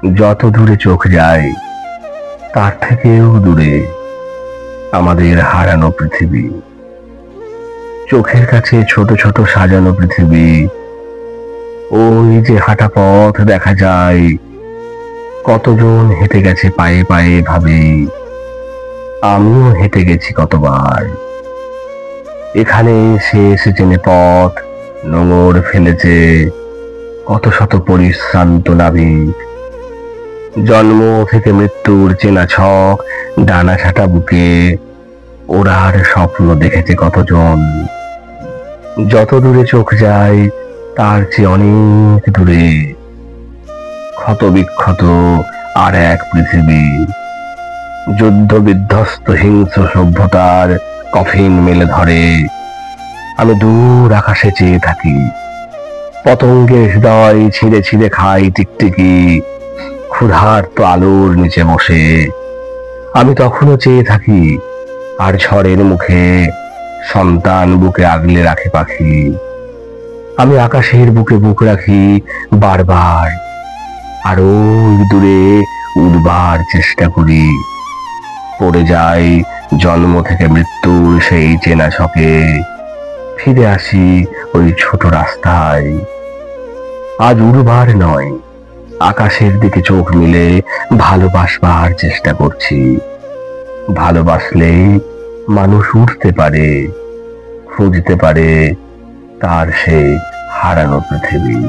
যত দূরে চোখ যায় তার থেকেও দূরে আমাদের হারানো পৃথিবী। চোখের কাছে ছোট ছোট সাজানো পৃথিবী। ওই যে হাঁটা পথ দেখা যায়, কতজন হেঁটে গেছে পায়ে পায়ে ভাবে। আমিও হেঁটে গেছি কতবার। এখানে শেষ চেনে পথ নোঙর ফেলেছে কত শত পরিশ্রান্ত নাবিক। জন্ম থেকে মৃত্যুর চেনা ছক ডানা ছাটা বুকে ওড়ার স্বপ্ন দেখেছে কতজন। যত দূরে চোখ যায় তার চেয়ে অনেক দূরে ক্ষত বিক্ষত আর এক পৃথিবী। যুদ্ধ বিধ্বস্ত হিংস্র সভ্যতার কফিন মেলে ধরে আমি দূর আকাশে চেয়ে থাকি। পতঙ্গের হৃদয় ছিঁড়ে ছিঁড়ে খাই টিকটিকি ক্ষুধার্ত আলোর নিচে বসে। আমি তখনও চেয়ে থাকি, আর ঝড়ের মুখে সন্তান বুকে আগলে রাখে পাখি। আমি আকাশের বুকে বুক রাখি বারবার, আর ওই দূরে উড়বার চেষ্টা করি। পড়ে যাই জন্ম থেকে মৃত্যুর সেই চেনা ছকে, ফিরে আসি ওই ছোট রাস্তায়। আজ উড়বার নয়, আকাশের দিকে চোখ মিলে ভালোবাসবার চেষ্টা করছি। ভালোবাসলে মানুষ উঠতে পারে, খুঁজতে পারে তার সেই হারানো পৃথিবী।